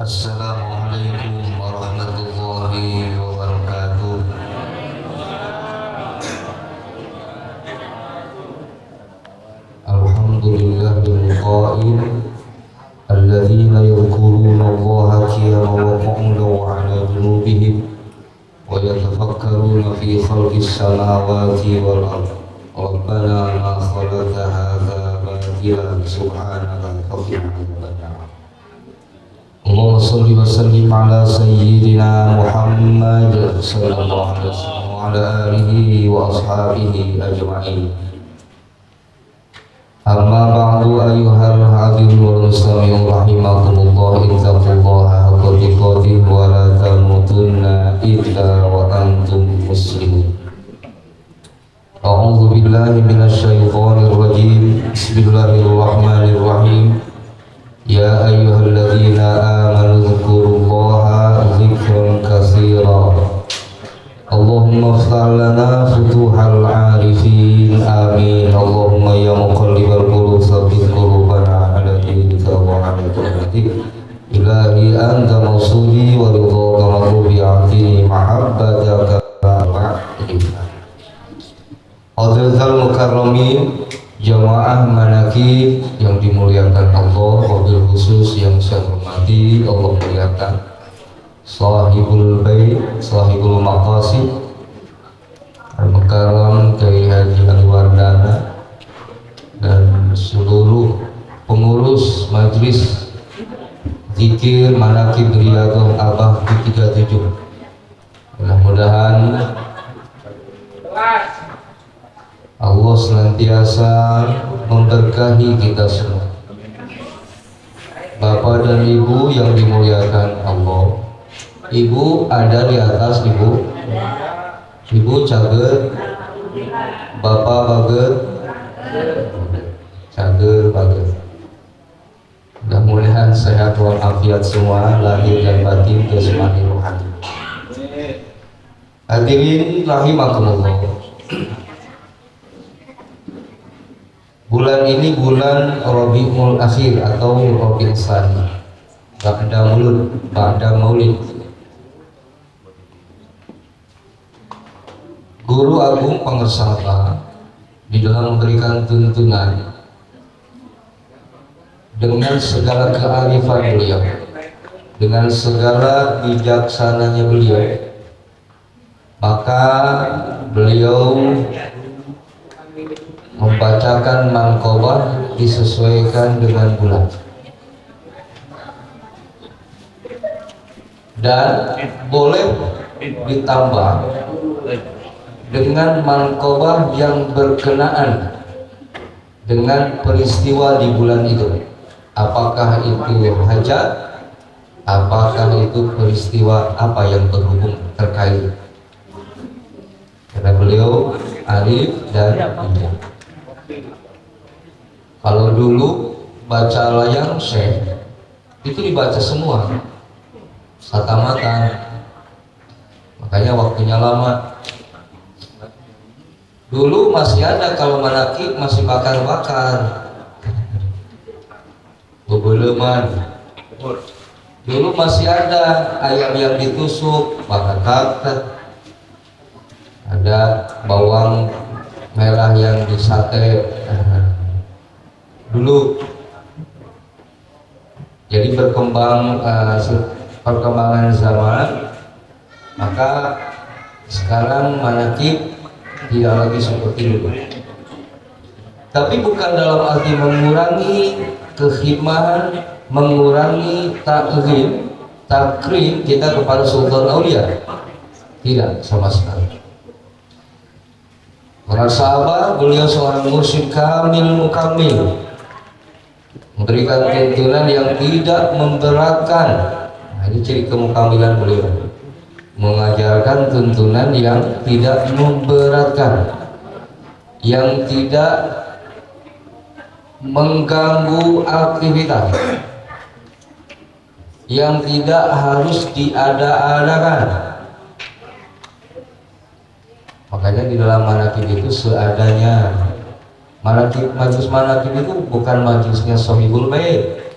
Assalamualaikum warahmatullahi wabarakatuh. Alhamdulillahil qail alladzina yadhkuruna Allaha qiyaman wa qu'udan wa 'ala junubihim wa yatafakkaruna fi khalqis samawati wal ardh. Rabbana ma khalaqta hadza batilan subhanaka faqina adzabannar. Allahumma sholli wa sallim ala sayyidina Muhammad sallallahu alaihi wasallam wa ala alihi wa ashabihi ajma'in. Amma ba'du ayyuhal hadirun wal mustami'un rahimakumullah, ittaqullaha haqqa tuqatih wa la tamutunna illa wa antum muslimun. A'udzu billahi minasy syaithanir rajim. Bismillahirrahmanirrahim. Ya ayyuhalladzina amanu dzkurullaha dzikran katsira. Allahumma iftah lana futuhal arifin amin. Allahumma ya muqallibal qulub tsabbit qulubana ala dinika wa ala ta'atik. Ilahi anta mawsuli wa ridhaka maghlubi atini mahabbataka wa'idina. Hadirin mukarramin, jamaah manakib yang dimuliakan Allah, wabil khusus yang saya hormati Allah muliakan sahibul bait, sahibul maqasid Al-Mukarram Kiai Haji Anwar Dana dan seluruh pengurus majlis zikir manakib Riyadhul Abah di 37. Mudah-mudahan Allah senantiasa memberkahi kita semua. Bapak dan Ibu yang dimuliakan Allah. Ibu ada di atas, Ibu. Ibu cager, Bapak bager, cager bager. Mudah-mudahan sehat walafiat semua, lahir dan batin, jasmani rohani. Hadirin rahimakumullah. Bulan ini bulan Rabiul Akhir atau Rabiul Tsani, Ba'da Maulid. Guru Agung Pangersapa di dalam memberikan tuntunan dengan segala kearifan beliau, dengan segala bijaksananya beliau, maka beliau membacakan manqobah disesuaikan dengan bulan dan boleh ditambah dengan manqobah yang berkenaan dengan peristiwa di bulan itu, apakah itu hajat, apakah itu peristiwa apa yang berhubung terkait, karena beliau arif dan bijak. Kalau dulu baca layang syekh itu dibaca semua khatamatan, makanya waktunya lama. Dulu masih ada, kalau manakib masih bakar-bakar bebeleman. Dulu masih ada ayam yang ditusuk bakar-bakar, ada bawang merah yang disate dulu. Jadi perkembangan zaman, maka sekarang manakib tidak lagi seperti dulu. Tapi bukan dalam arti mengurangi kekhidmahan, mengurangi takrim kita kepada Sultan Aulia, tidak sama sekali. Para sahabat, beliau seorang mursyid kamil mukamil, memberikan tuntunan yang tidak memberatkan. Nah, ini ciri kemukamilan beliau, mengajarkan tuntunan yang tidak memberatkan, yang tidak mengganggu aktivitas, yang tidak harus diada-adakan. Makanya di dalam manakib itu seadanya. Majlis manakib itu bukan majlisnya Sohibul Bait.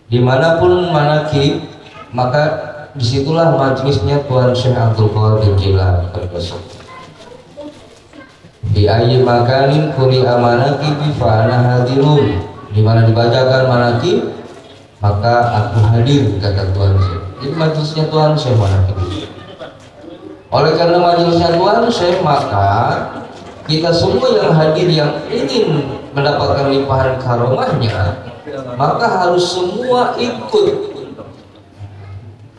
Dimanapun manakib maka disitulah majelisnya Tuan Syekh Abdul Qadir Jilani besok. Di ayyi makanin kuli amanaki bifana hadirun, di mana dibacakan manakib maka aku hadir, kata Tuan Syekh. Jadi majelisnya Tuan Syekh manakib. Oleh karena majelisnya Tuan Syekh, maka kita semua yang hadir yang ingin mendapatkan limpahan karomahnya, maka harus semua ikut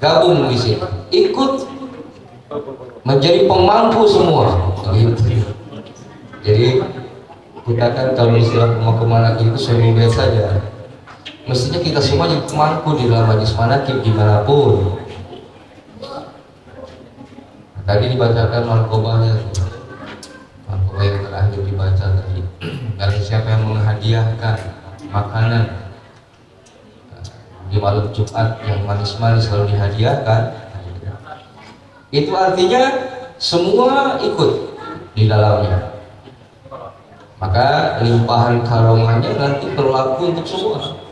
gabung di sini, ikut menjadi pemangku semua. Jadi kita kan kalau istilah pemangku manakib itu sering saja. Mestinya kita semua jadi pemangku di dalam majelis manakib dimanapun. Tadi dibacakan markobahnya, markobah yang terakhir dibaca tadi. Dan siapa yang menghadiahkan makanan di malam Jumat yang manis-manis lalu dihadiahkan, itu artinya semua ikut di dalamnya. Maka limpahan karomahnya nanti berlaku untuk semua.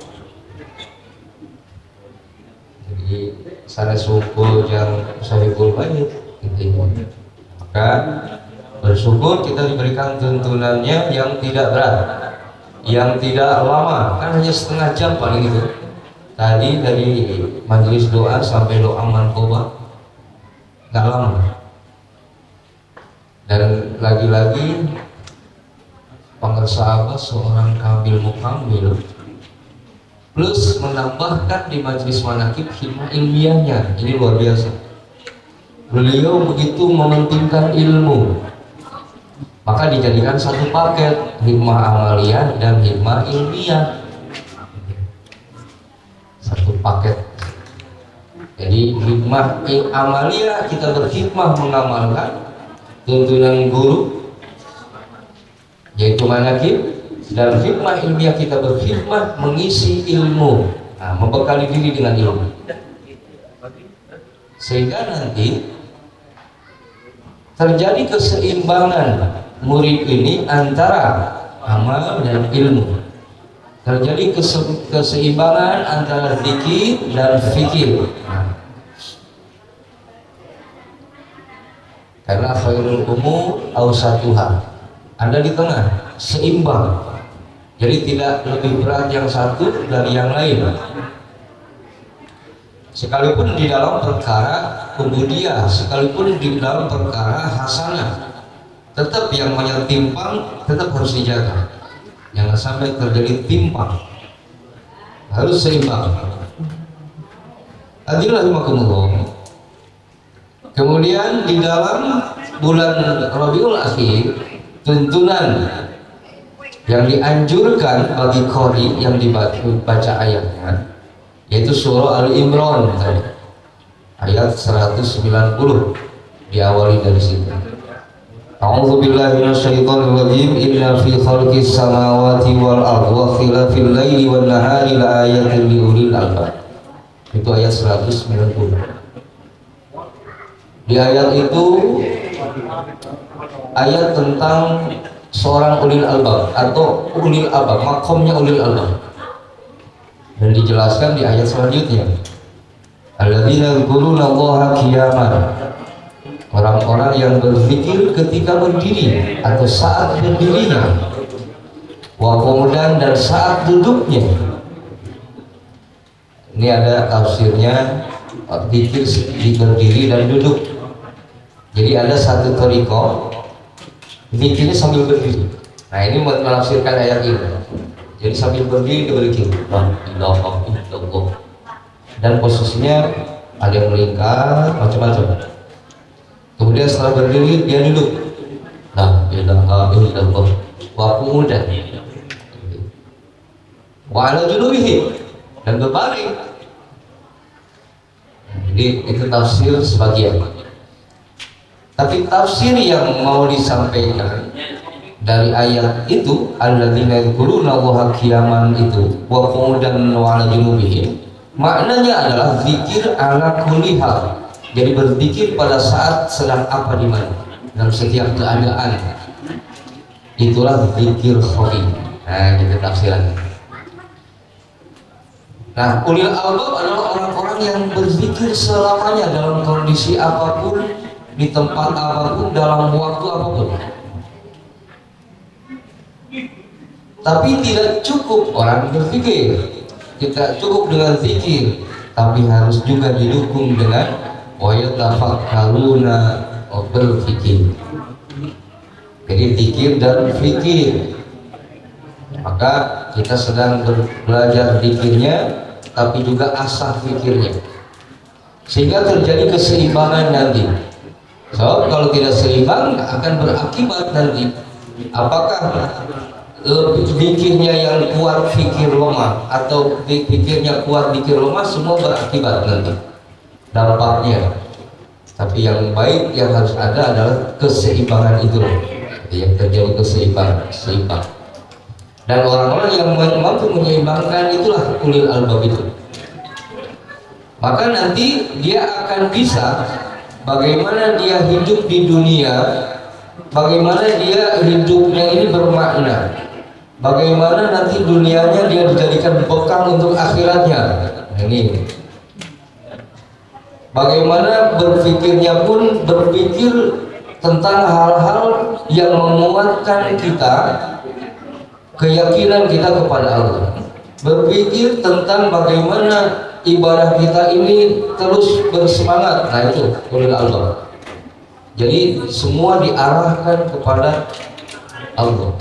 Jadi sana syukur yang sahibul bait gitu. Maka bersyukur kita diberikan tuntunannya yang tidak berat, yang tidak lama, kan hanya setengah jam paling itu. Tadi dari majelis doa sampai doa manqobah nggak lama. Dan lagi-lagi pengersahabat seorang kambil mukambil plus menambahkan di majelis manakib hikmah ilmiahnya. Ini luar biasa. Beliau begitu mementingkan ilmu, maka dijadikan satu paket, hikmah amaliyah dan hikmah ilmiah, satu paket. Jadi hikmah amaliyah kita berhikmah mengamalkan tuntunan guru yaitu manakib, dan hikmah ilmiah kita berhikmah mengisi ilmu, membekali diri dengan ilmu, sehingga nanti terjadi keseimbangan murid ini antara amal dan ilmu, terjadi keseimbangan antara zikir dan fikir. Karena khairul umur awsatuha, ada di tengah, seimbang. Jadi tidak lebih berat yang satu dari yang lain. Sekalipun di dalam perkara ubudiyah, sekalipun di dalam perkara hasanah, tetap yang banyak timpang tetap harus dijaga. Jangan sampai terjadi timpang, harus seimbang. Adillahummakumullah. Kemudian di dalam bulan Rabiul Akhir, tuntunan yang dianjurkan bagi qari yang dibaca ayatnya yaitu surah Al-Imran tadi, ayat 190, diawali dari situ. A'udzu billahi minasyaitonir rajim. Inna fi khalqis samawati wal ardi wa khilafil laili wan nahari laayatin liulil albab. Itu ayat 190. Di ayat itu ayat tentang seorang ulil albab atau ulil albab, makomnya ulil albab, dan dijelaskan di ayat selanjutnya. Alladzina yadhkuruna Allaha qiyaman, orang-orang yang berzikir ketika berdiri atau saat berdirinya, wa qu'udan, dan saat duduknya. Ini ada tafsirnya, zikir di berdiri dan duduk. Jadi ada satu thariqah zikirnya sambil berdiri. Nah, ini menafsirkan ayat ini. Jadi sambil berdiri dia berzikir, la ilaha illallah, dan posisinya ada yang melingkar macam-macam. Kemudian setelah berdiri dia duduk, la ilaha illallah, wa qu'udan wa ala junubihi, dan berbalik. Jadi itu tafsir sebagian. Tapi tafsir yang mau disampaikan dari ayat itu, alladzina yadhkuruna Allaha qiyaman, itu wa qu'udan wa ala junubihim, maknanya adalah zikir ala kulli hal. Jadi berzikir pada saat sedang apa di mana, dalam setiap keadaan. Itulah zikir khafi. Nah, itu tafsirannya. Nah, ulil albab adalah orang-orang orang yang berzikir selamanya dalam kondisi apapun, di tempat apapun, dalam waktu apapun. Tapi tidak cukup orang berzikir, tidak cukup dengan zikir, tapi harus juga didukung dengan wa yatafakkaruna, berfikir. Jadi zikir dan fikir. Maka kita sedang belajar zikirnya, tapi juga asah fikirnya, sehingga terjadi keseimbangan nanti. So, kalau tidak seimbang akan berakibat nanti. Apakah zikirnya yang kuat fikir lemah, atau fikirnya kuat zikir lemah, semua berakibat nanti dampaknya. Tapi yang baik yang harus ada adalah keseimbangan itu, yang terjadi seimbang. Dan orang-orang yang mampu menyeimbangkan itulah ulil albab itu. Maka nanti dia akan bisa bagaimana dia hidup di dunia, bagaimana dia hidupnya ini bermakna, bagaimana nanti dunianya dia dijadikan bekal untuk akhiratnya. Ini bagaimana berpikirnya pun berpikir tentang hal-hal yang menguatkan kita, keyakinan kita kepada Allah, berpikir tentang bagaimana ibadah kita ini terus bersemangat. Nah itu ulil albab. Jadi semua diarahkan kepada Allah.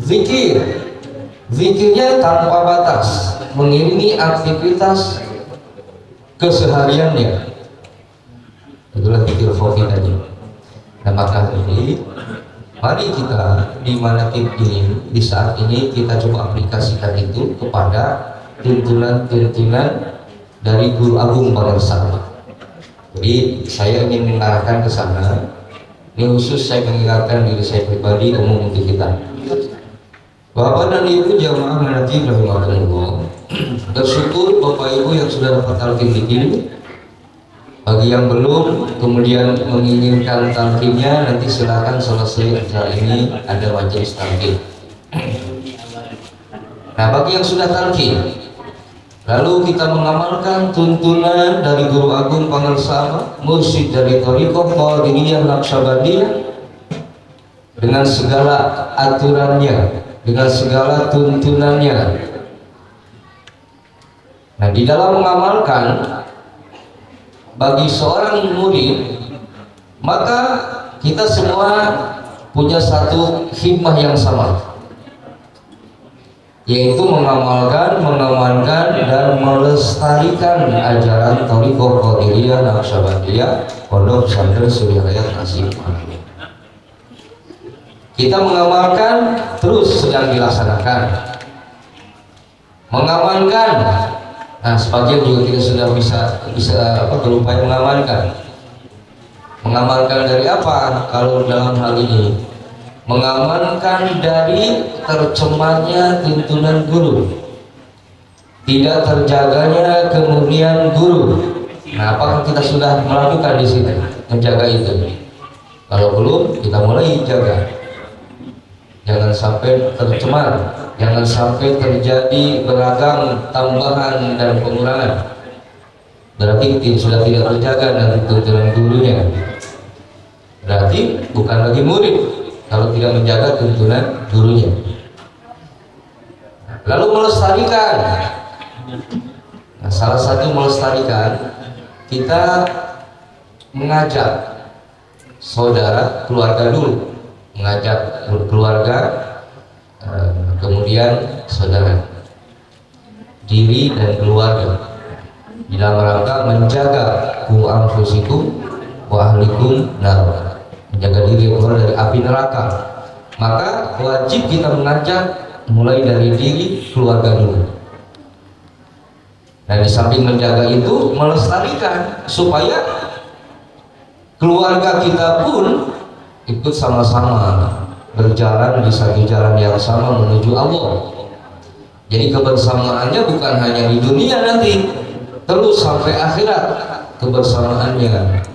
Zikirnya tanpa batas, mengiringi aktivitas kesehariannya. Itulah zikir khafi tadi. Nah maka ini mari kita di manakib ini, di saat ini kita coba aplikasikan itu kepada tuntunan-tuntunan dari Guru Agung Pangersama. Jadi saya ingin mengarahkan ke sana. Ini khusus saya mengingatkan diri saya pribadi, umum untuk kita. Bapak dan Ibu jamaah menanti rahimahullah. Bersyukur Bapak Ibu yang sudah dapat talqin dikir. Bagi yang belum, kemudian menginginkan talqinnya, nanti silakan selesai acara ini ada majelis talqin. Nah, bagi yang sudah talqin, lalu kita mengamalkan tuntunan dari Guru Agung Pangersama, mursyid dari Thariqah Qadiriyah Naqsyabandiyah, dengan segala aturannya, dengan segala tuntunannya. Nah, di dalam mengamalkan, bagi seorang murid, maka kita semua punya satu hikmah yang sama, yaitu mengamalkan, mengamankan, dan melestarikan ajaran Thariqah Qadiriyah Naqsyabandiyah Pondok Pesantren Suryaraya Tasik. Kita mengamalkan terus sedang dilaksanakan, mengamankan. Nah, sebagian juga kita sudah bisa berupaya mengamankan. Mengamankan dari apa? Kalau dalam hal ini, mengamankan dari tercemarnya tuntunan guru, tidak terjaganya kemurnian guru. Nah, apakah kita sudah melakukan di sini menjaga itu? Kalau belum, kita mulai jaga. Jangan sampai tercemar, jangan sampai terjadi beragam tambahan dan pengurangan. Berarti sudah tidak terjaga nanti tuntunan gurunya. Berarti bukan lagi murid kalau tidak menjaga tuntunan gurunya. Lalu melestarikan. Nah, salah satu melestarikan, kita mengajak saudara, keluarga dulu, mengajak keluarga, kemudian saudara, diri dan keluarga, di dalam rangka menjaga ku anfusikum wa ahlikum nar, menjaga diri keluar dari api neraka. Maka wajib kita mengajak mulai dari diri keluarga dulu. Dan di samping menjaga itu, melestarikan supaya keluarga kita pun ikut sama-sama berjalan di satu jalan yang sama menuju Allah. Jadi kebersamaannya bukan hanya di dunia nanti, terus sampai akhirat kebersamaannya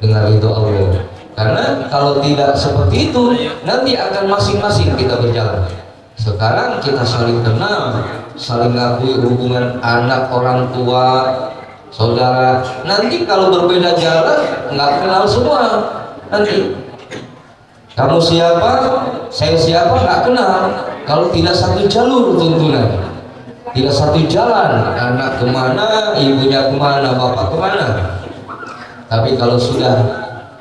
dengan ridho Allah. Karena kalau tidak seperti itu, nanti akan masing-masing kita berjalan. Sekarang kita saling kenal, saling ngakui hubungan anak, orang tua, saudara. Nanti kalau berbeda jalan, nggak kenal semua. Nanti kamu siapa, saya siapa, nggak kenal. Kalau tidak satu jalur tuntunan, tidak satu jalan, anak kemana, ibunya kemana, bapak kemana. Tapi kalau sudah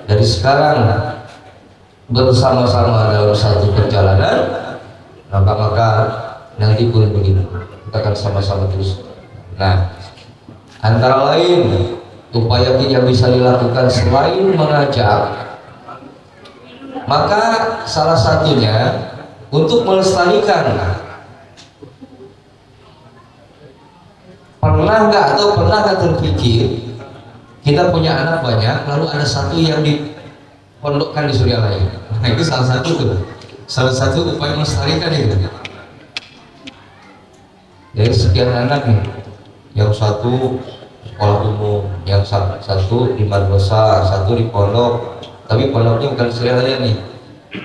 dari sekarang bersama-sama dalam satu perjalanan, maka nanti pun begitu, kita akan sama-sama terus. Nah, antara lain upaya yang bisa dilakukan selain mengajak, maka salah satunya untuk melestarikan. Pernah nggak atau pernah nggak terpikir kita punya anak banyak, lalu ada satu yang dipondokkan di Suryalaya? Nah, itu salah satu tuh, salah satu upaya melestarikan itu. Dari sekian anak nih, yang satu sekolah umum, yang satu di madrasah, satu di pondok, tapi pondoknya bukan Suryalaya nih.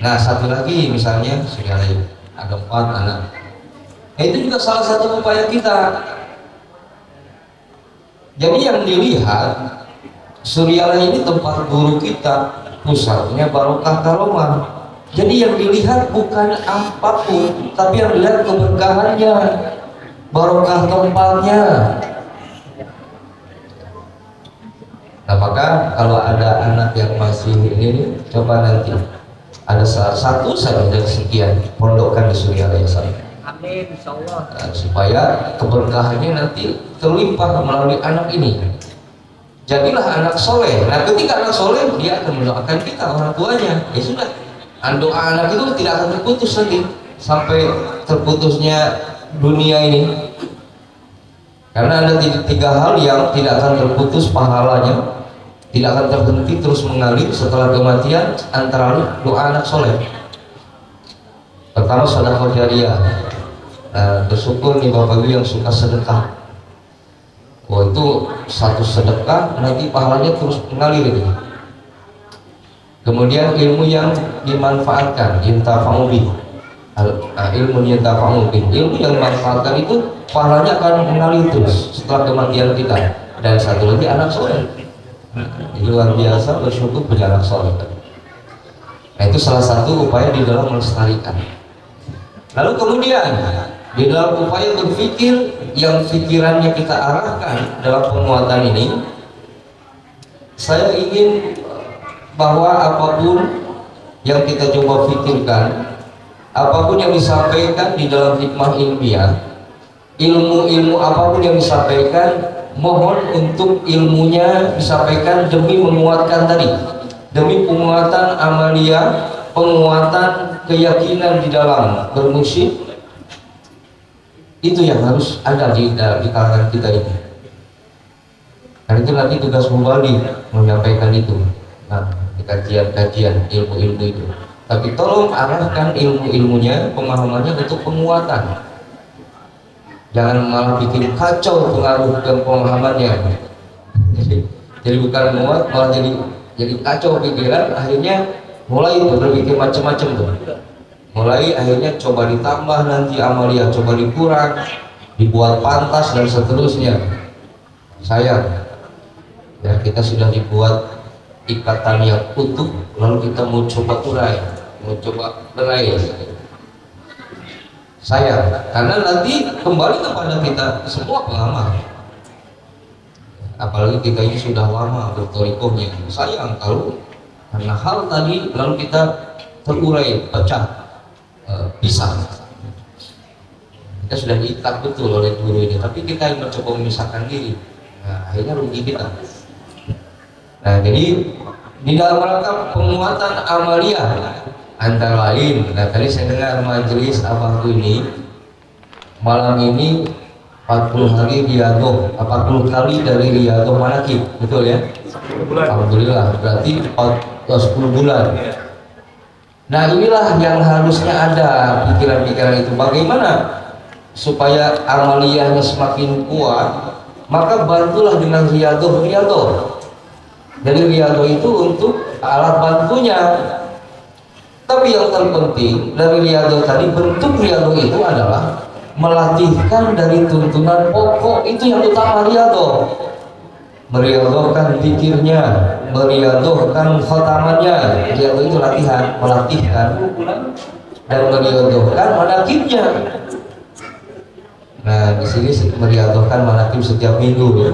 Nah, satu lagi misalnya Suryalaya, ada 4 anak. Nah, itu juga salah satu upaya kita. Jadi yang dilihat, Suryalaya ini tempat guru kita, pusatnya barokah karomah. Jadi yang dilihat bukan apapun, tapi yang dilihat keberkahannya, barokah tempatnya. Nah, maka kalau ada anak yang masih ini, coba nanti ada satu saja dari sekian pondokkan di Suryalaya sana. Amin, insyaallah. Nah, supaya keberkahannya nanti terlimpah melalui anak ini. Jadilah anak soleh. Nah, ketika anak soleh, dia akan mendoakan kita, orang tuanya. Ya sudah, doa anak itu tidak akan terputus nanti sampai terputusnya dunia ini. Karena ada 3 hal yang tidak akan terputus pahalanya, tidak akan terhenti terus mengalir setelah kematian, antara lain doa anak soleh. Pertama, sedekah jariyah. Nah, bersyukur nih Bapak Ibu yang suka sedekah. Oh, itu satu sedekah nanti pahalanya terus mengalir itu. Kemudian ilmu yang dimanfaatkan, yantafa'u bih. Ilmu yantafa'u bih, ilmu yang dimanfaatkan itu pahalanya akan mengalir terus setelah kematian kita. Dan satu lagi anak soleh. Itu luar biasa, bersyukur punya anak soleh. Nah, itu salah satu upaya di dalam melestarikan. Lalu kemudian di dalam upaya berpikir yang pikirannya kita arahkan dalam penguatan ini, saya ingin bahwa apapun yang kita coba pikirkan, apapun yang disampaikan di dalam hikmah ilmiah, ilmu-ilmu apapun yang disampaikan, mohon untuk ilmunya disampaikan demi menguatkan tadi, demi penguatan amalia, penguatan keyakinan di dalam bermusik. Itu yang harus ada di kalangan kita ini. Karena itu nanti tugas Mubali menyampaikan itu. Nah, di kajian-kajian ilmu-ilmu itu. Tapi tolong arahkan ilmu-ilmunya, pemahamannya untuk penguatan. Jangan malah bikin kacau pengaruh dan pemahamannya. Jadi bukan menguat, malah jadi kacau pikiran. Akhirnya mulai berpikir macam-macam tuh. Mulai akhirnya coba ditambah nanti amalia, coba dikurang, dibuat pantas dan seterusnya. Sayang ya, kita sudah dibuat ikatan yang utuh, lalu kita mau coba urai, mau coba berai. Sayang, karena nanti kembali kepada kita semua pengamal. Apalagi kita ini sudah lama bertorikohnya. Sayang kalau karena hal tadi lalu kita terurai, pecah, pisah. Kita sudah diikat betul oleh guru ini, tapi kita yang mencoba memisahkan diri. Nah, akhirnya rugi kita. Nah, jadi di dalam rangka penguatan amalia antara lain, nah tadi saya dengar majelis abahku ini malam ini 40 hari riyadhah, 40 kali dari riyadhah manaqib, betul ya? 10 bulan. Alhamdulillah, berarti 10 bulan. Nah, inilah yang harusnya ada pikiran-pikiran itu. Bagaimana supaya amaliyahnya semakin kuat? Maka bantulah dengan riyadhah. Jadi riyadhah itu untuk alat bantunya. Tapi yang terpenting dari riyadhah tadi, bentuk riyadhah itu adalah melatihkan dari tuntunan pokok, itu yang utama riyadhah. Meriyadhahkan pikirnya, meriyadhahkan khatamannya. Riyadhah itu latihan, melatihkan dan meriyadhahkan manakibnya. Nah, di sini meriyadhahkan manakib setiap minggu ya.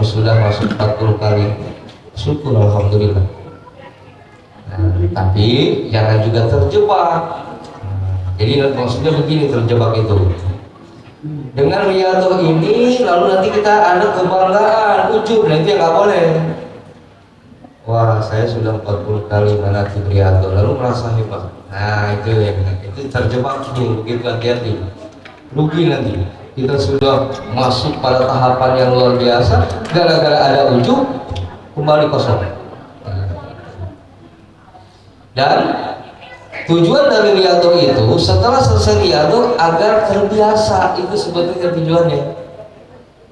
Sudah masuk 40 kali. Syukur alhamdulillah. Nah, tapi jangan juga terjebak. Jadi maksudnya begini, terjebak itu. Dengan riyadhah ini lalu nanti kita ada kebanggaan, ujub, nanti nggak boleh. Wah, saya sudah 40 kali manakib riyadhah, lalu merasa hebat. Nah, itu terjebak nih, begitu hati-hati. Rugi nanti. Kita sudah masuk pada tahapan yang luar biasa, gara-gara ada ujub kembali kosong. Dan tujuan dari riyadhah itu setelah selesai riyadhah agar terbiasa, itu sebetulnya tujuannya,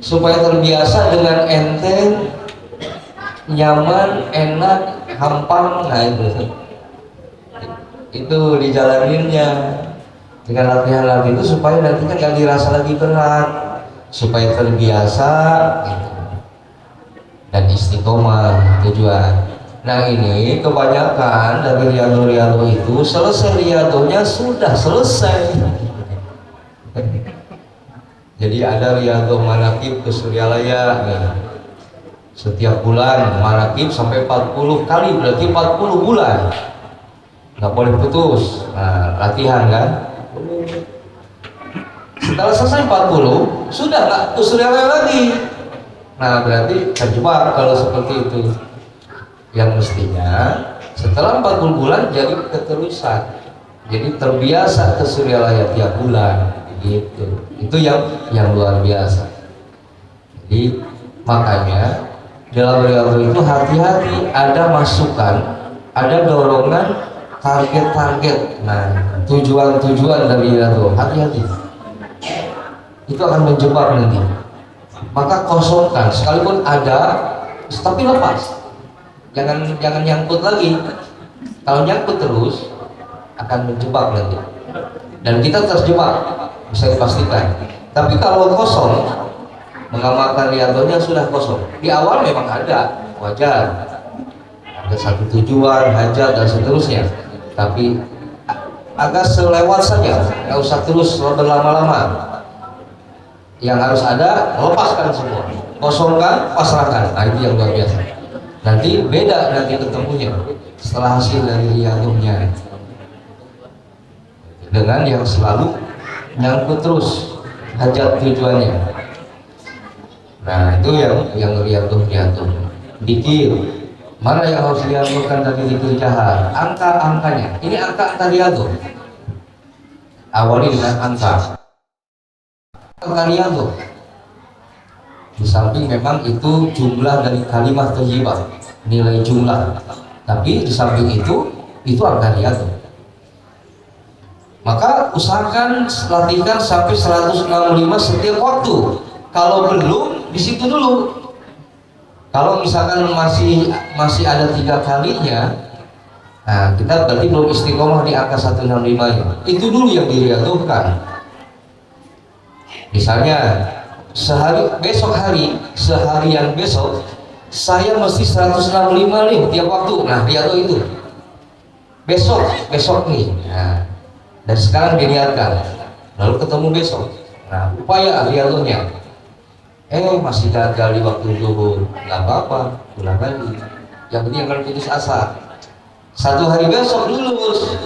supaya terbiasa dengan enteng, nyaman, enak, hampang. Nah itu dijalaninnya dengan latihan-latihan itu supaya nanti kan gak dirasa lagi berat, supaya terbiasa gitu. Dan istiqomah tujuan. Nah ini kebanyakan dari riyadhah itu selesai riyadhahnya sudah selesai. Jadi ada riyadhah manakib ke Suryalaya nih. Setiap bulan manakib sampai 40 kali, berarti 40 bulan. Nggak boleh putus. Nah, latihan kan. Setelah selesai 40 sudah nggak ke Suryalaya lagi. Nah berarti terjebak kalau seperti itu. Yang mestinya setelah 40 bulan jadi keterusan, jadi terbiasa ke Suryalaya tiap bulan gitu. Itu yang luar biasa. Jadi makanya dalam riyadhah itu hati-hati, ada masukan, ada dorongan, target-target. Nah, tujuan-tujuan dari riyadhah, hati-hati. Itu akan menjebak nanti. Maka kosongkan, sekalipun ada tapi lepas. Jangan nyangkut lagi. Kalau nyangkut terus akan menjebak nanti. Dan kita terjebak, bisa dipastikan. Tapi kalau kosong, mengamalkan riyadhahnya sudah kosong. Di awal memang ada, wajar. Ada satu tujuan, hajat dan seterusnya. Tapi agak selewat saja, nggak usah terus berlama-lama. Yang harus ada, lepaskan semua, kosongkan, pasrahkan. Nah itu yang luar biasa. Nanti beda nanti ketemunya setelah hasil dari riyadhahnya dengan yang selalu nyangkut terus hajat tujuannya. Nah itu yang riyadhah. Dikir mana yang harus dilakukan dari dikir jahar, angka-angkanya. Ini angka riyadhah. Awali dengan angka riyadhah. Di samping memang itu jumlah dari kalimat thayyibah, nilai jumlah, tapi di samping itu angka riyadhah. Maka usahakan latihkan sampai 165 setiap waktu. Kalau belum, di situ dulu. Kalau misalkan masih ada 3 kalinya, nah kita berarti belum istiqomah di angka 165-nya. Itu dulu yang diriyadhahkan. Misalnya seharian besok saya mesti 165 nih tiap waktu. Nah riyadhah itu besok nih. Nah, dari sekarang diniatkan, lalu ketemu besok. Nah upaya riyadhahnya masih gagal di waktu zuhur, nggak apa-apa, ulang lagi. Yang penting akan putus asa. 1 hari besok lulus,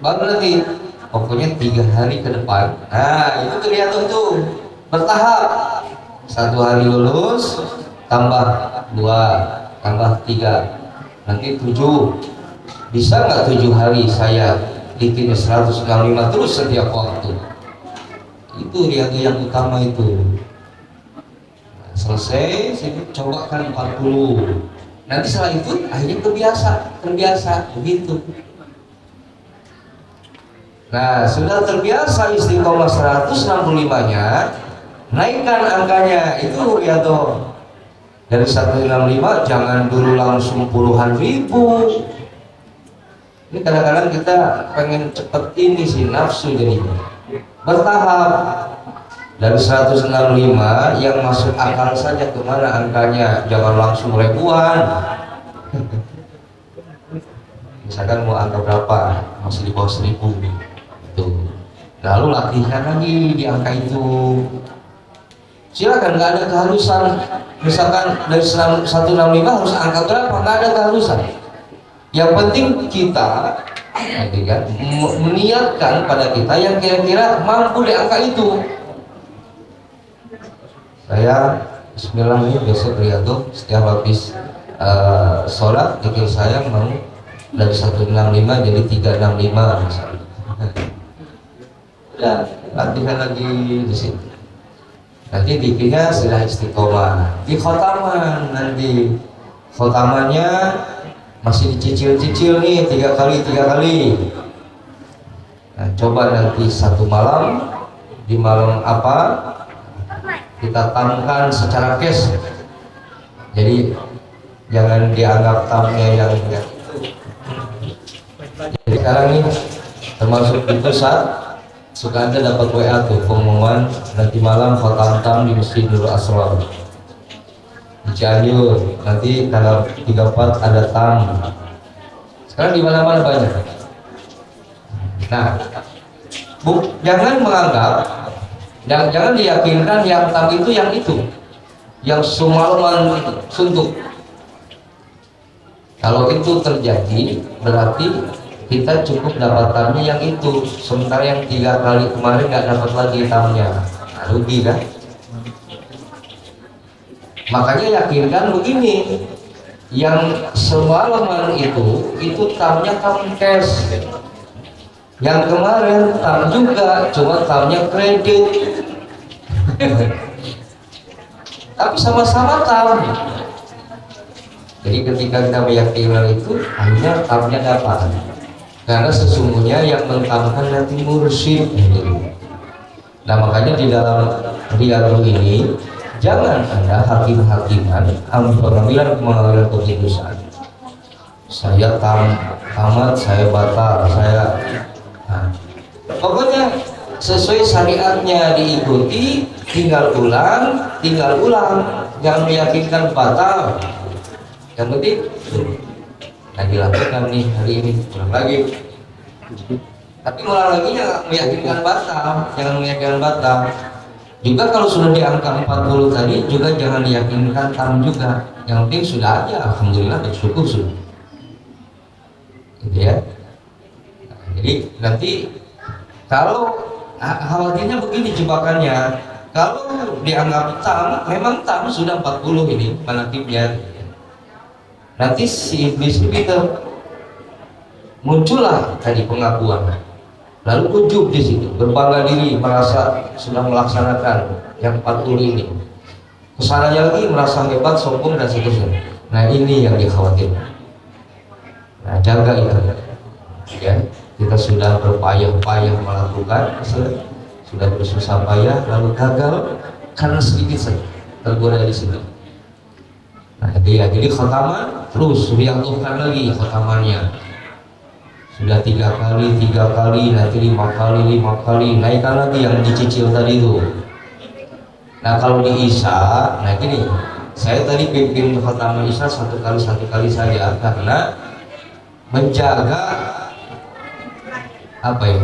baru nanti pokoknya 3 hari ke depan. Nah itu riyadhah tuh bertahap. 1 hari lulus, tambah 2, tambah 3, nanti 7. Bisa nggak 7 hari saya bikin 165 terus setiap waktu? Itu riyadhah yang utama itu. Nah, selesai, saya cobakan 40. Nanti setelah itu akhirnya terbiasa begitu. Nah sudah terbiasa istiqomah 165-nya, naikkan angkanya, itu riyadhah. Dari 165 jangan dulu langsung puluhan ribu. Ini kadang-kadang kita pengen cepet ini sih, nafsu jadi bertahap. Dari 165 yang masuk akal saja kemana angkanya, jangan langsung ribuan. Misalkan mau angka berapa, masih di bawah 1000 gitu. Lalu latihan lagi di angka itu. Silakan, nggak ada keharusan. Misalkan dari 165 harus angka berapa, nggak ada keharusan. Yang penting kita kan, meniatkan pada kita yang kira-kira mampu di angka itu. Saya bismillah ini besok riyadhah, setiap habis sholat dikir saya mau dari 165 jadi 365 misalnya. Udah latihan lagi di situ. Nanti dikirnya sudah istiqomah di khotaman. Nanti khotamannya masih dicicil-cicil nih 3 kali. Nah, coba nanti satu malam, di malam apa kita tamkan secara cash, jadi jangan dianggap tamnya yang enggak. Jadi sekarang nih termasuk di pusat suka ada dapat WA tuh pengumuman nanti malam khotam tam di Masjid Nurul Asrar di Cianjur, nanti tanggal 34 ada tam. Sekarang di mana-mana banyak. Nah, jangan menganggap, jangan diyakinkan yang tam itu yang semalaman suntuk. Kalau itu terjadi berarti kita cukup dapat tamnya yang itu, sementara yang 3 kali kemarin nggak dapat lagi tamnya. Nah, rugi kan? Makanya yakinkan begini, yang semalaman itu tamnya tam cash, yang kemarin tam juga, cuma tamnya kredit. Tapi sama-sama tam. Jadi ketika kita meyakinkan itu, akhirnya tamnya dapat. Karena sesungguhnya yang mentamkan nanti mursyid. Nah makanya di dalam riyadhah ini jangan ada hakim-hakiman pengambilan keputusan. Saya tamat, saya batal, saya. Nah, pokoknya sesuai syariatnya diikuti, tinggal ulang, jangan meyakinkan batal. Yang penting nah dilakukan nih hari ini, ulang lagi. Tapi ulang lagi jangan meyakinkan batal, jangan meyakinkan batal. Juga kalau sudah di angka 40 tadi juga jangan diyakinkan tam juga. Yang penting sudah aja, alhamdulillah bersyukur sudah. Gitu ya. Nah, jadi nanti kalau khawatirnya begini jebakannya, kalau dianggap tam, memang tam sudah 40 ini manakibnya. Nanti si iblis itu muncullah tadi pengakuan, lalu ujub di situ, berbangga diri, merasa sudah melaksanakan yang 40 ini. Kesananya lagi merasa hebat, sombong dan seterusnya. Nah ini yang dikhawatirkan. Nah jaga itu, ya kita sudah berpayah-payah melakukan, sudah bersusah payah, lalu gagal karena sedikit saja tergoda di situ. Nah jadi khotaman terus dianggapkan lagi khotamannya sudah 3 kali, nanti 5 kali, naikkan lagi yang dicicil tadi itu. Nah kalau di Isya, nah gini, saya tadi pimpin khotaman Isya satu kali saja karena menjaga apa ya,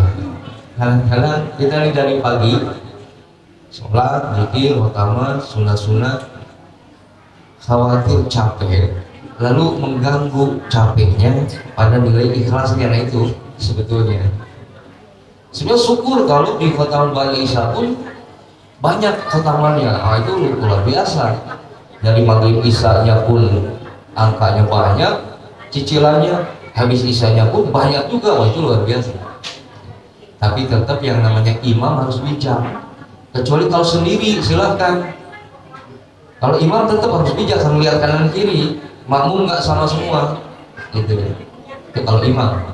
karena kita ini dari pagi sholat, zikir, khotaman, sunat, khawatir capek, lalu mengganggu capeknya pada nilai ikhlasnya. Nah itu sebetulnya sudah syukur kalau di khotaman Bali Isya pun banyak khotamannya. Itu luar biasa. Dari maghrib Isyanya pun angkanya banyak, cicilannya habis Isyanya pun banyak juga. Itu luar biasa. Tapi tetap yang namanya imam harus bijak. Kecuali kalau sendiri silahkan. Kalau imam tetap harus bijak, melihat kanan kiri, makmum nggak sama semua, gitu ya. Itu kalau imam,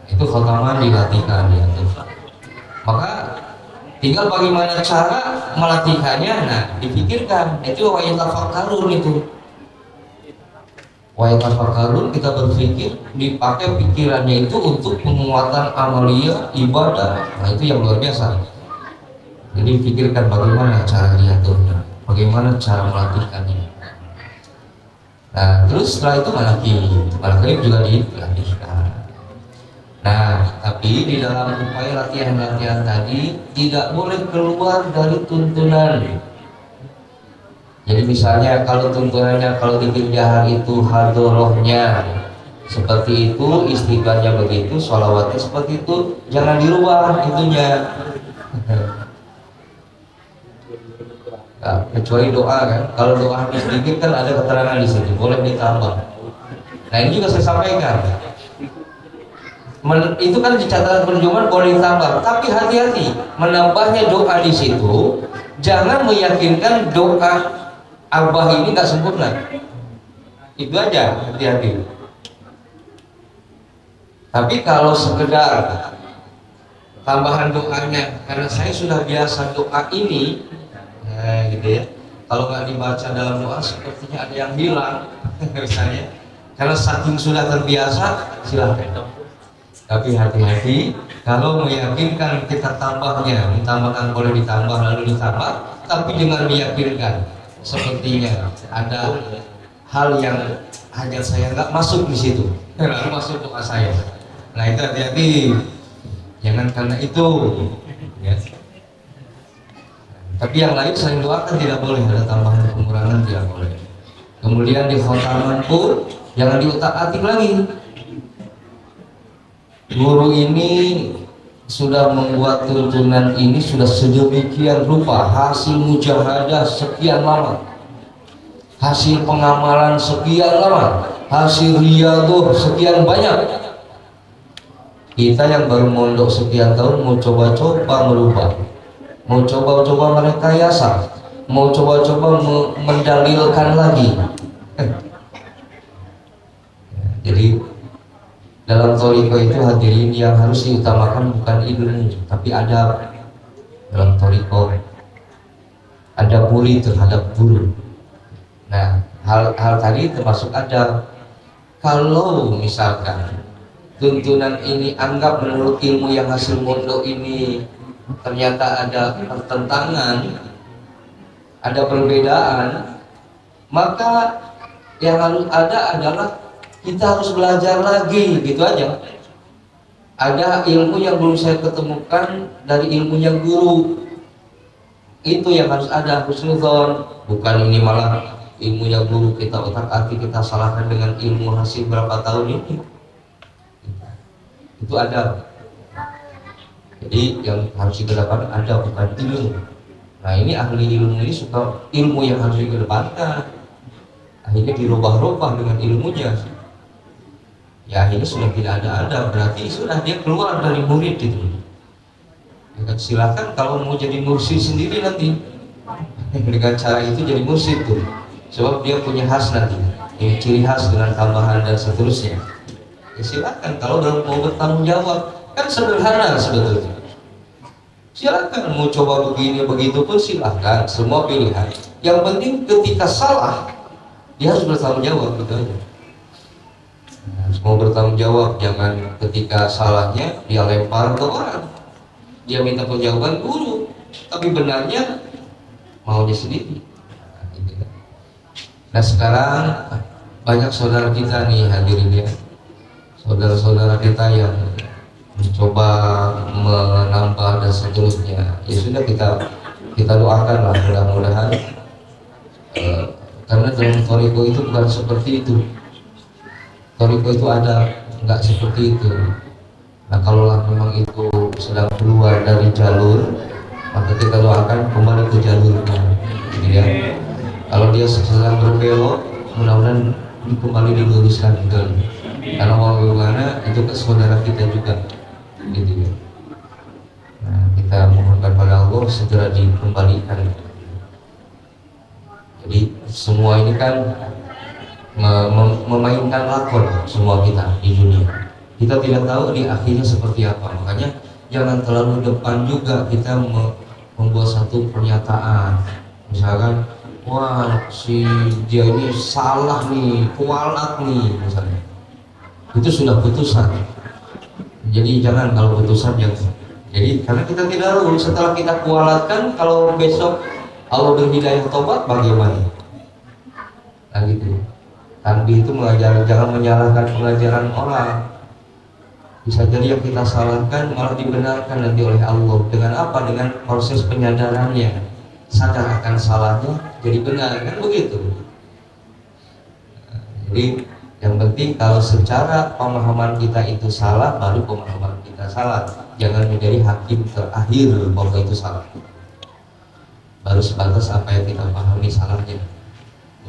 itu khotaman dilatihkan ya. Maka tinggal bagaimana cara melatihkannya, nah dipikirkan. Itu wa yatafakkarun itu. Wa yatafakkarun, kita berpikir, dipakai pikirannya itu untuk penguatan amalia ibadah. Nah itu yang luar biasa. Jadi pikirkan bagaimana cara diaturnya, bagaimana cara melatihkannya. Nah terus setelah itu malaki juga dilatihkan. Nah tapi di dalam upaya latihan-latihan tadi tidak boleh keluar dari tuntunan. Jadi misalnya kalau tuntunannya, kalau dikir jahar itu hadorohnya seperti itu, istighfarnya begitu, sholawatnya seperti itu, jangan dirubah itunya. Nah, kecuali doa kan, kalau doa habis dikir kan ada keterangan di sini, boleh ditambah. Nah ini juga saya sampaikan, itu kan di catatan perjumpaan boleh ditambah, tapi hati-hati menambahnya doa di situ, jangan meyakinkan doa Abah ini nggak sempurna, itu aja, hati-hati. Tapi kalau sekedar tambahan doanya, karena saya sudah biasa doa ini, gitu ya. Kalau nggak dibaca dalam doa, sepertinya ada yang hilang, misalnya. Karena saking sudah terbiasa, silahkan. Tapi hati-hati, kalau meyakinkan kita tambahnya, ditambahkan boleh ditambah lalu ditambah, tapi dengan meyakinkan. Sepertinya ada hal yang hajat saya nggak masuk di situ, lalu masuk doa saya. Nah itu hati-hati, jangan karena itu. Ya. Tapi yang lain selain doakan tidak boleh, ada tambahan pengurangan tidak boleh. Kemudian di khotaman pun jangan diutak-atik lagi. Guru ini sudah membuat tuntunan ini sudah sedemikian rupa, hasil mujahadah sekian lama, hasil pengamalan sekian lama, hasil riyadoh sekian banyak. Kita yang baru mondok sekian tahun mau coba-coba merubah, mau coba-coba merekayasa, mau coba-coba mendalilkan lagi. Jadi dalam thariqah itu hadirin yang harus diutamakan bukan ilmu tapi adab. Dalam thariqah ada murid terhadap guru. Nah hal tadi termasuk adab. Kalau misalkan tuntunan ini anggap menurut ilmu yang hasil mondok ini ternyata ada pertentangan, ada perbedaan, maka yang harus ada adalah kita harus belajar lagi, gitu aja. Ada ilmu yang belum saya ketemukan dari ilmunya guru, itu yang harus ada, husnudzon. Bukan ini malah ilmunya guru kita otak-atik, kita salahkan dengan ilmu hasil berapa tahun ini. Itu ada. Jadi yang harus dikedepankan ada, bukan ilmu. Nah ini ahli ilmu ini suka ilmu yang harus dikedepankan, akhirnya dirubah-rubah dengan ilmunya. Ya akhirnya sudah tidak ada, berarti sudah dia keluar dari murid itu. Ya, silakan kalau mau jadi mursyid sendiri nanti dengan cara itu jadi mursyid tuh, sebab dia punya khas nanti, ini ciri khas dengan tambahan dan seterusnya. Ya silakan kalau mau bertanggung jawab, kan sederhana sebetulnya. Silakan mau coba begini begitu pun silakan, semua pilihan. Yang penting ketika salah dia harus bertanggung jawab, gitu aja. Mau bertanggung jawab, jangan ketika salahnya dia lempar ke orang, dia minta penjawaban guru, tapi benarnya maunya sendiri. Nah sekarang banyak saudara kita nih hadirin ya, saudara-saudara kita yang mencoba menambah dan seterusnya. Ya sudah kita doakan lah mudah-mudahan, karena dalam thariqah itu bukan seperti itu. Thariqah itu ada, nggak seperti itu. Nah kalaulah memang itu sedang keluar dari jalur, maka kita doakan kembali ke jalurnya, gitu ya. Kalau dia sedang berbelok, mudah-mudahan kembali diluruskan gitu. Karena bagaimana itu ke saudara kita juga, gitu ya. Nah kita mohonkan pada Allah segera dikembalikan. Jadi semua ini kan memainkan lakon semua kita di dunia. Kita tidak tahu di akhirnya seperti apa. Makanya jangan terlalu depan juga kita membuat satu pernyataan. Misalkan wah si dia ini salah nih, kualat nih misalnya, itu sudah putusan. Jadi jangan, kalau putusan jangan. Jadi karena kita tidak tahu setelah kita kualatkan, kalau besok Allah berhidayah tobat bagaimana? Nah gitu. Tanbih itu mengajar, jangan menyalahkan pengajaran orang. Bisa jadi yang kita salahkan malah dibenarkan nanti oleh Allah. Dengan apa? Dengan proses penyadarannya, sadar akan salahnya jadi benar, kan begitu. Jadi yang penting kalau secara pemahaman kita itu salah, baru pemahaman kita salah. Jangan menjadi hakim terakhir bahwa itu salah. Baru sebatas apa yang kita pahami salahnya,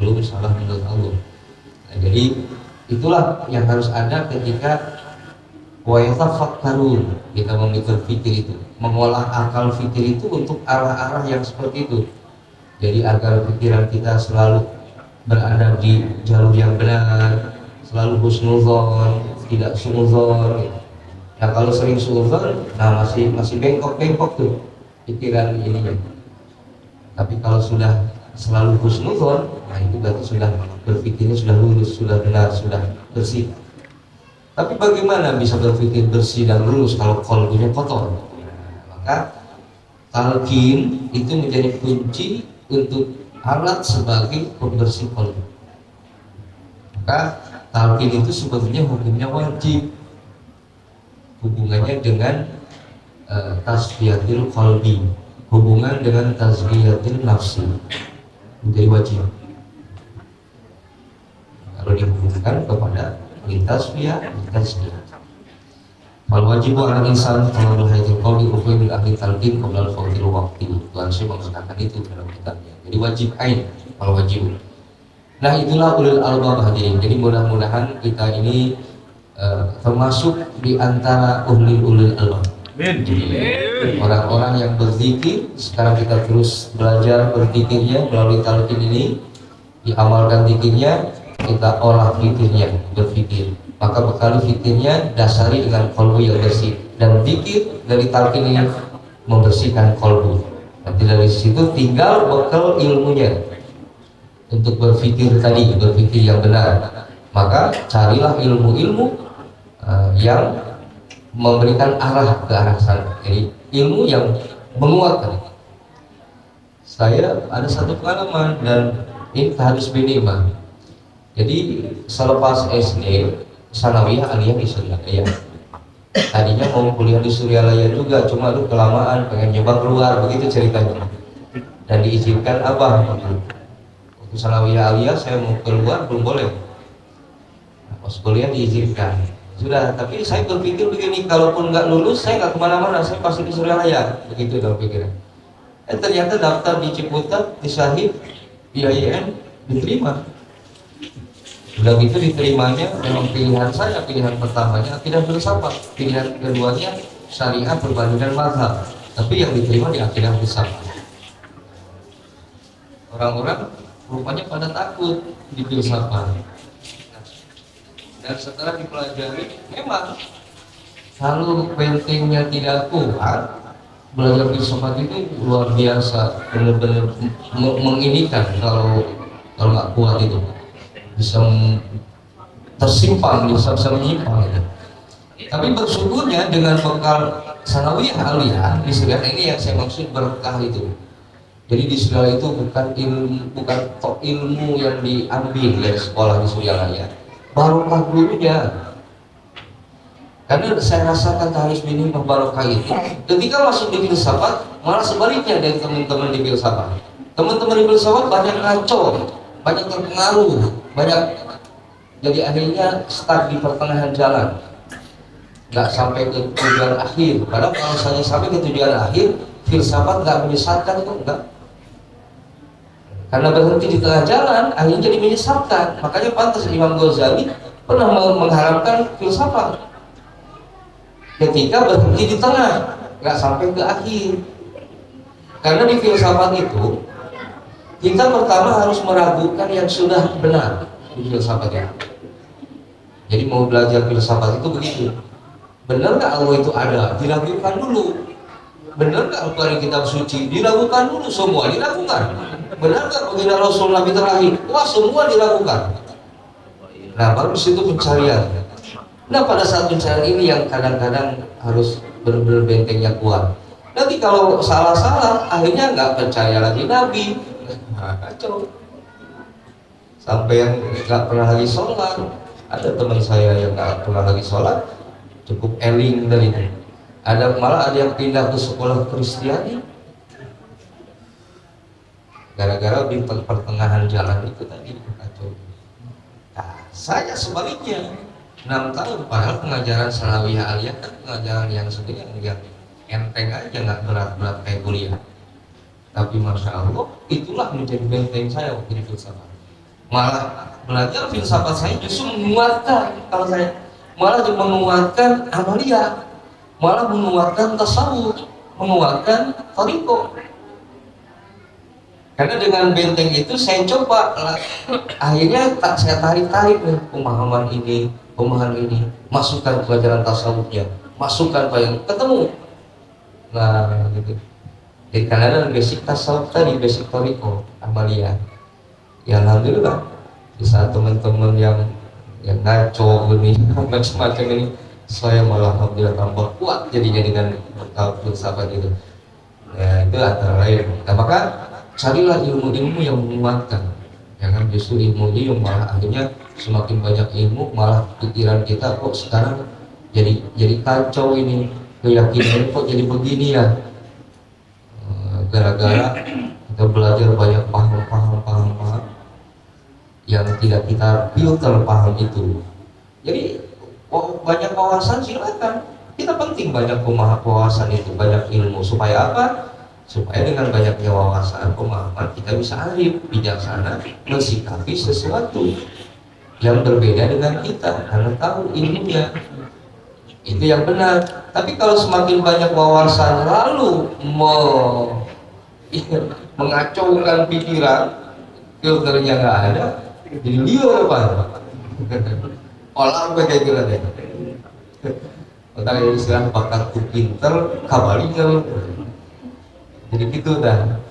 belum salah menurut Allah. Nah, jadi itulah yang harus ada ketika wa yatafakkarun, kita berpikir itu, mengolah akal fikir itu untuk arah-arah yang seperti itu. Jadi agar pikiran kita selalu berada di jalur yang benar, selalu husnuzon, tidak suudzon. Nah kalau sering suudzon, nah masih bengkok-bengkok tuh pikiran ininya. Tapi kalau sudah selalu husnuzon, nah itu berarti sudah berpikirnya sudah lurus, sudah benar, sudah bersih. Tapi bagaimana bisa berpikir bersih dan lurus kalau qalbunya kotor? Maka talqin itu menjadi kunci untuk alat sebagai pembersih qalbu. Maka talqin itu sebetulnya hukumnya wajib. Hubungannya dengan tasfiyatil qalbi, hubungan dengan tazkiyatil nafsi, menjadi wajib. Kalau dihubungkan kepada tasfiyah, tazkiyah. Wal wajibu 'ala insan talabul haidil qawli ukhuwa bil ahli talqin qabla al-fawtil waqti. Tuhan Syekh mengatakan itu dalam kitabnya. Jadi wajib ain, wal wajib. Nah itulah ulul albab hadirin. Jadi mudah-mudahan kita ini termasuk di antara ulul albab. Orang-orang yang berzikir. Sekarang kita terus belajar berzikirnya melalui talqin ini, diamalkan zikirnya, kita olah fikirnya, berfikir. Maka bekali fikirnya dasari dengan qalbu yang bersih, dan fikir dari talqin ini membersihkan qalbu. Nanti dari situ tinggal bekal ilmunya untuk berfikir tadi, berfikir yang benar. Maka carilah ilmu-ilmu yang memberikan arah ke arah sana. Jadi ilmu yang menguatkan. Saya ada satu pengalaman dan ini harus binimah. Jadi selepas SD, sanawiyah aliyah di Suryalaya. Tadinya mau kuliah di Suryalaya juga, cuma lu kelamaan pengen nyoba keluar, begitu ceritanya. Dan diizinkan abah waktu sanawiyah aliyah saya mau keluar belum boleh. Nah, pas kuliah diizinkan. Sudah, tapi saya berpikir begini, kalaupun nggak lulus saya nggak kemana-mana, saya pasti di Suryalaya, begitu dalam pikiran. Ternyata daftar di Ciputat, di Syahid, di IAIN diterima. Udah gitu diterimanya memang pilihan saya, pilihan pertamanya akidah filsafat, pilihan keduanya syariat perbandingan mazhab, tapi yang diterima di akidah filsafat. Orang-orang rupanya pada takut di filsafat. Dan setelah dipelajari, memang kalau pentingnya tidak kuat, belajar filsafat itu luar biasa, benar-benar menginikan kalau nggak kuat itu. Bisa tersimpan, bisa menyimpang gitu. Tapi bersyukurnya dengan bekal sanawiyah aliyah di Suryalaya ini yang saya maksud berkah itu. Jadi di Suryalaya itu bukan ilmu yang diambil dari sekolah di Suryalaya, barokah gurunya. Karena saya rasakan harus minimum barokah itu. Ketika masuk di filsafat, malah sebaliknya dari teman-teman di filsafat. Teman-teman di filsafat banyak ngaco, banyak terpengaruh, banyak, jadi akhirnya start di pertengahan jalan, nggak sampai ke tujuan akhir. Padahal kalau saya sampai ke tujuan akhir, filsafat nggak menyesatkan itu, enggak. Karena berhenti di tengah jalan, akhirnya jadi menyesatkan. Makanya pantas Imam Ghazali pernah mengharapkan filsafat ketika berhenti di tengah, nggak sampai ke akhir. Karena di filsafat itu kita pertama harus meragukan yang sudah benar di filsafatnya. Jadi mau belajar filsafat itu begitu. Benar nggak Allah itu ada? Diragukan dulu. Benar nggak Al-Quran kitab suci? Diragukan dulu, semua diragukan. Benar nggak baginda Rasul Nabi terakhir? Wah, semua dilakukan. Nah, baru situ pencarian. Nah, pada saat pencarian ini yang kadang-kadang harus benar-benar bentengnya kuat. Nanti kalau salah-salah, akhirnya nggak percaya lagi Nabi. Nah, kacau. Sampai yang nggak pernah lagi sholat. Ada teman saya yang nggak pernah lagi sholat, cukup eling dari itu. Malah ada yang pindah ke sekolah Kristiani. Gara-gara di pertengahan jalan itu tadi kacau. Nah, saya sebaliknya 6 tahun, padahal pengajaran Salawiyah Aliyah kan pengajaran yang sebenarnya yang enteng aja, nggak berat-berat kayak kuliah. Tapi Masya Allah, itulah menjadi benteng saya waktu di filsafat. Malah belajar filsafat saya justru menguatkan, kalau saya malah menguatkan amaliyah, malah menguatkan tasawuf, menguatkan thariqah. Karena dengan benteng itu saya coba, akhirnya saya tarik-tarik nih pemahaman ini, masukkan pelajaran tasawufnya, masukkan yang ketemu. Nah, gitu. Jadi karena ada basic tasawuf tadi, basic thariqah, amaliyah. Ya alhamdulillah, di saat teman-teman yang ngaco ini, macam-macam ini, saya malah alhamdulillah tambah kuat jadinya dengan bertahap filsafat itu. Ya, itu antara lain. Nah, maka carilah ilmu-ilmu yang menguatkan, jangan justru ilmu ini yang malah akhirnya semakin banyak ilmu malah pikiran kita kok sekarang jadi kacau ini, keyakinan kok jadi begini ya, gara-gara kita belajar banyak paham yang tidak kita filter paham itu. Jadi banyak wawasan silakan, kita penting banyak wawasan itu, banyak ilmu, supaya apa? Supaya dengan banyaknya wawasan, pemahaman, kita bisa arif, bijaksana mensikapi sesuatu yang berbeda dengan kita karena tahu ilmunya. Itu yang benar. Tapi kalau semakin banyak wawasan lalu mengacaukan pikiran, filternya nggak ada, jadi liar apa? Olah kayak gitu deh. Otak istilah bakat tuh pinter, kabarnya. Jadi gitu dah.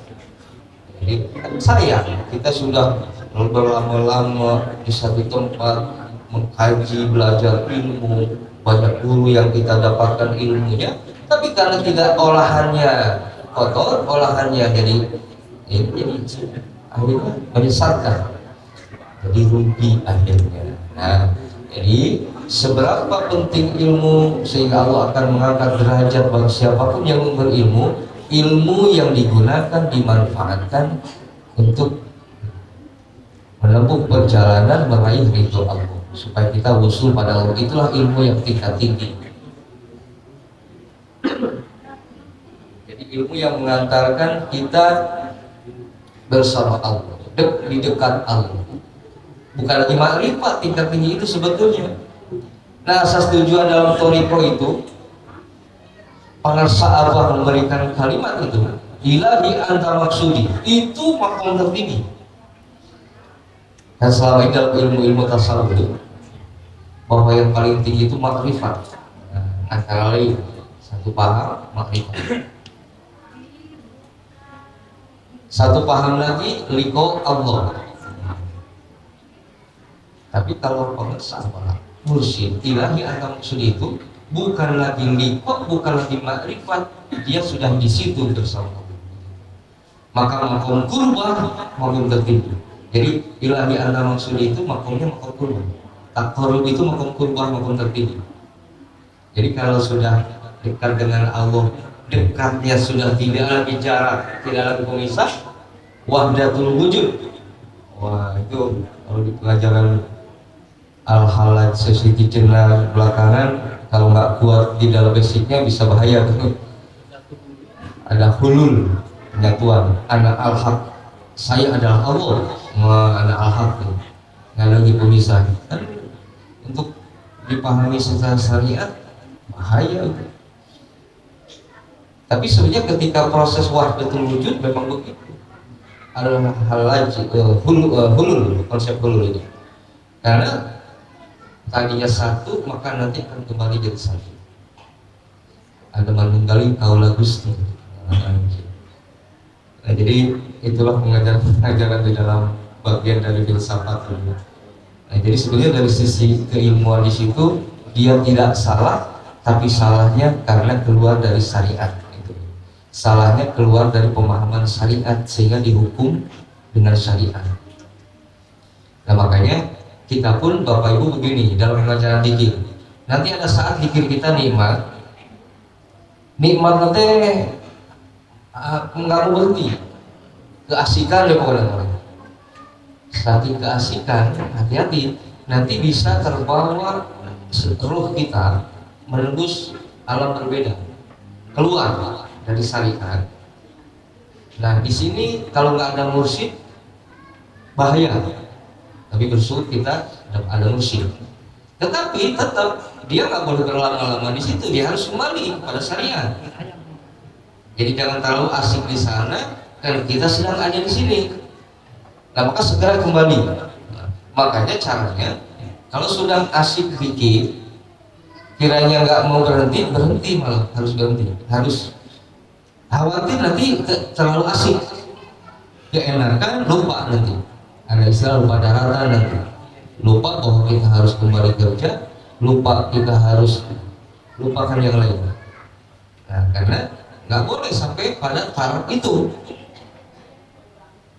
Jadi sayang kita sudah berlama-lama di satu tempat mengkaji, belajar ilmu, banyak guru yang kita dapatkan ilmunya, tapi karena tidak olahannya kotor, olahannya jadi akhirnya menyesatkan, jadi rugi akhirnya. Nah, jadi seberapa penting ilmu sehingga Allah akan mengangkat derajat bagi siapapun yang berilmu. Ilmu yang digunakan dimanfaatkan untuk menempuh perjalanan meraih ridho Allah, supaya kita wusul pada Allah. Itulah ilmu yang tingkat tinggi. Jadi ilmu yang mengantarkan kita bersama Allah, di dekat Allah. Bukan lagi makrifat tingkat tinggi itu sebetulnya. Nah, asas tujuan dalam thariqah itu, para sahabat memberikan kalimat itu, ilahi anta maksudi, itu makom tertinggi. Dan selama ini dalam ilmu-ilmu tasawuf itu, bahwa yang paling tinggi itu makrifat. Antara lain satu paham makrifat, satu paham lagi liqa Allah. Tapi kalau sahabat mursyid, ilahi anta maksudi itu bukan lagi liqa, bukan lagi makrifat, dia sudah di situ bersama Allah. Maka makom kurban, makom tertinggi. Jadi ilahi anta maksudi itu makomnya makom kurban. Taqarrub itu makom kurban, makom tertinggi. Jadi kalau sudah dekat dengan Allah, dekatnya sudah tidak lagi jarak, tidak lagi pemisah, wahdatul wujud. Wah, itu kalau di pelajaran Al-Halaj sesi jenah belakangan, kalau nggak kuat di dalam basicnya bisa bahaya tuh. Ada hulul, penyatuan, ana al-haq, saya adalah Allah, ana al-haq, nggak lagi pemisah. Kan untuk dipahami secara syariat bahaya itu. Tapi sebenarnya ketika proses wahdatul wujud memang begitu. Al-Halaj hulul, konsep hulul itu. Karena tadinya satu, maka nanti akan kembali jadi satu. Ada manunggaling kaulah Gusti. Nah, jadi itulah pengajaran-pengajaran di dalam bagian dari filsafat ini. Nah, jadi sebenarnya dari sisi keilmuan di situ dia tidak salah, tapi salahnya karena keluar dari syariat. Gitu. Salahnya keluar dari pemahaman syariat sehingga dihukum dengan syariat. Nah, makanya kita pun Bapak Ibu begini dalam pengajaran dikir. Nanti ada saat dikir kita nikmat nanti nggak mau berhenti, keasikan ya pokoknya. Saking keasikan, hati-hati, nanti bisa terbawa roh kita menembus alam berbeda, keluar dari syariat. Nah, di sini kalau nggak ada mursyid bahaya. Tapi bersyukur kita ada mursyid. Tetapi tetap dia nggak boleh berlama-lama di situ, dia harus kembali pada syariat. Jadi jangan terlalu asik di sana, kan kita sedang ada di sini. Nah, maka segera kembali. Nah, makanya caranya, kalau sudah asik zikir, kiranya nggak mau berhenti malah harus berhenti. Harus khawatir nanti terlalu asik, keenakan lupa nanti. Ada istilah lupa daratan nanti. Lupa bahwa kita harus kembali kerja, lupa kita harus lupakan yang lain. Nah, karena nggak boleh sampai pada taraf itu.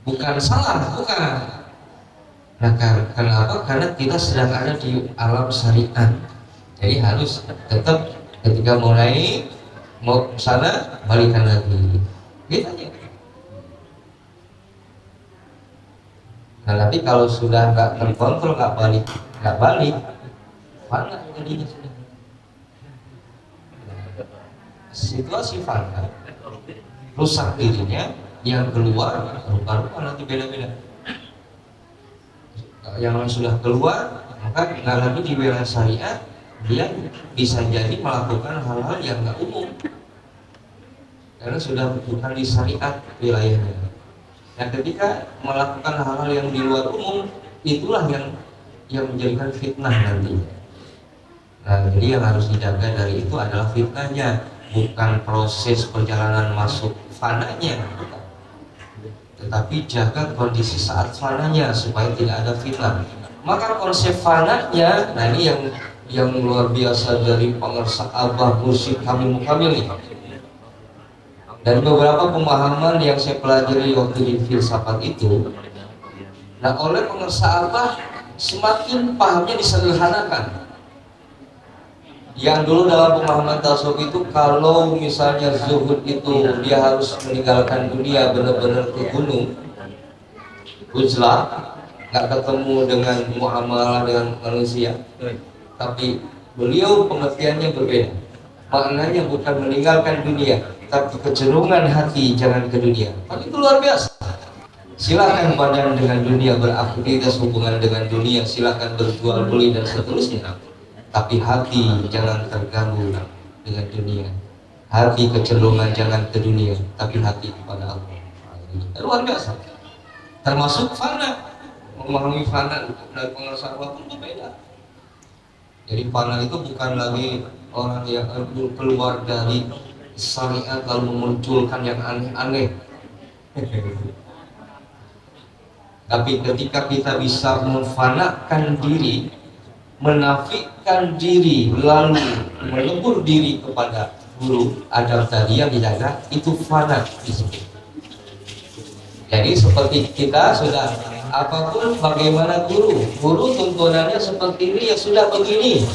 Bukan salah, bukan. Nah, kenapa? Karena kita sedang ada di alam syariat. Jadi harus tetap ketika mulai mau ke sana balikan lagi. Gitu aja. Nah, nanti kalau sudah nggak terkontrol, nggak balik, mana jadinya sudah. Situasi fana, rusak dirinya. Yang keluar rupa-rupa nanti beda-beda. Yang sudah keluar maka nggak lagi di wilayah syariat, dia bisa jadi melakukan hal-hal yang nggak umum karena sudah bukan di syariat wilayahnya. Nah, ketika melakukan hal-hal yang di luar umum, itulah yang menjadikan fitnah nanti. Nah, jadi yang harus dijaga dari itu adalah fitnahnya, bukan proses perjalanan masuk fananya, tetapi jaga kondisi saat fananya supaya tidak ada fitnah. Maka konsep fananya, nah ini yang luar biasa dari pengersa Abah Mursyid Kamil Mukamil nih. Dan beberapa pemahaman yang saya pelajari waktu di filsafat itu, nah oleh pengersa Abah semakin pahamnya disederhanakan. Yang dulu dalam pemahaman tasawuf itu kalau misalnya zuhud itu dia harus meninggalkan dunia, benar-benar ke gunung uzlah, nggak ketemu dengan muamalah dengan manusia. Tapi beliau pengertiannya berbeda, maknanya bukan meninggalkan dunia tapi kecenderungan hati jangan ke dunia. Tapi itu luar biasa. Silakan badan dengan dunia, beraktivitas hubungan dengan dunia, silakan berjual beli dan seterusnya, tapi hati jangan terganggu dengan dunia. Hati kecenderungan jangan ke dunia, tapi hati kepada Allah. Luar biasa. Termasuk fana, memahami fana dari pengersa Allah pun berbeda. Jadi fana itu bukan lagi orang yang keluar dari syariat lalu memunculkan yang aneh-aneh. Tapi ketika kita bisa memfanakan diri, menafikan diri, lalu melebur diri kepada guru adab tadi yang dijaga, itu fana disebut. Jadi seperti kita sudah apapun bagaimana guru tuntunannya seperti ini, ya sudah begini,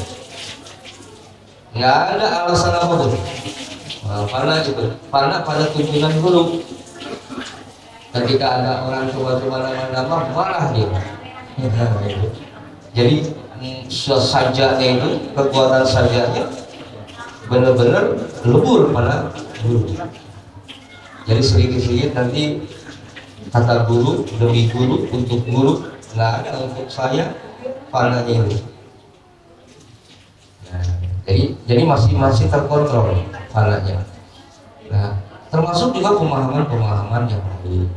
nggak ada alasan apapun. Fana itu, fana pada tuntunan guru. Ketika ada orang coba-coba nama-nama, marah dia. Jadi sajanya itu, kekuatan sajanya benar-benar lebur pada guru. Jadi sedikit-sedikit nanti kata guru demi guru untuk guru, nggak ada untuk saya fananya ini. Nah, jadi masih terkontrol fananya. Nah, termasuk juga pemahaman yang lain.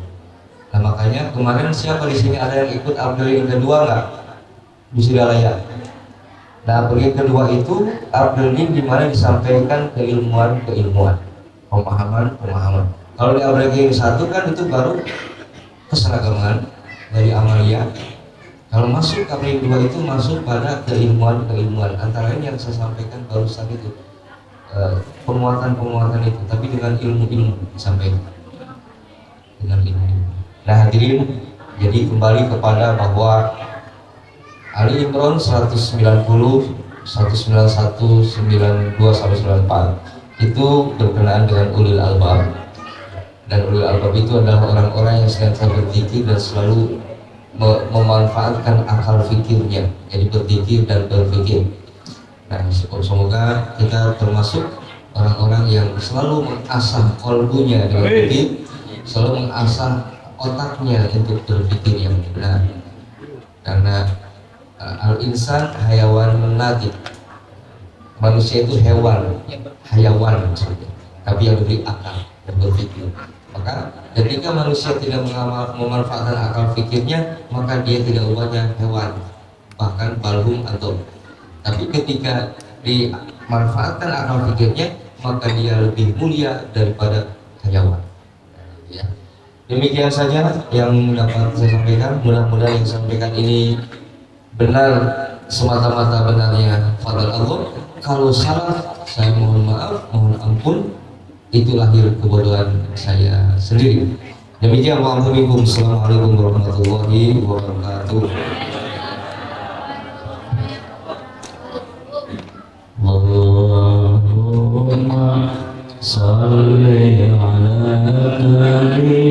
Nah, makanya kemarin siapa di sini ada yang ikut Abdul yang kedua nggak? Di Suralaya. Nah, bagian kedua itu Abdul di mana disampaikan keilmuan, pemahaman. Kalau di ranking 1 kan itu baru keseragaman dari amalia. Kalau masuk ke ranking 2 itu masuk pada keilmuan antara lain yang saya sampaikan barusan itu, penguatan itu, tapi dengan ilmu disampaikan dengan ilmu. Nah hadirin, jadi kembali kepada bahwa Ali Imran 190, 191, 92 sampai 94 itu berkenaan dengan ulil albab. Dan ulil albab itu adalah orang-orang yang senantiasa berzikir dan selalu memanfaatkan akal fikirnya, jadi berzikir dan berpikir. Nah, semoga kita termasuk orang-orang yang selalu mengasah kolbunya dengan fikir, selalu mengasah otaknya untuk berpikir yang benar. Karena al-insan hayawan natik, manusia itu hewan, hayawan maksudnya, tapi yang diberi akal dan berpikir. Maka ketika manusia tidak memanfaatkan akal fikirnya, maka dia tidak ubahnya hewan, bahkan balhum atau. Tapi ketika dimanfaatkan akal fikirnya, maka dia lebih mulia daripada hayawan. Ya. Demikian saja yang dapat saya sampaikan. Mudah-mudahan yang saya sampaikan ini benar, semata-mata benarnya fadl Allah. Kalau salah, saya mohon maaf, mohon ampun. Itu lahir kebodohan saya sendiri. Demikian, wassalamualaikum warahmatullahi wabarakatuh. Allahumma salli ala nabi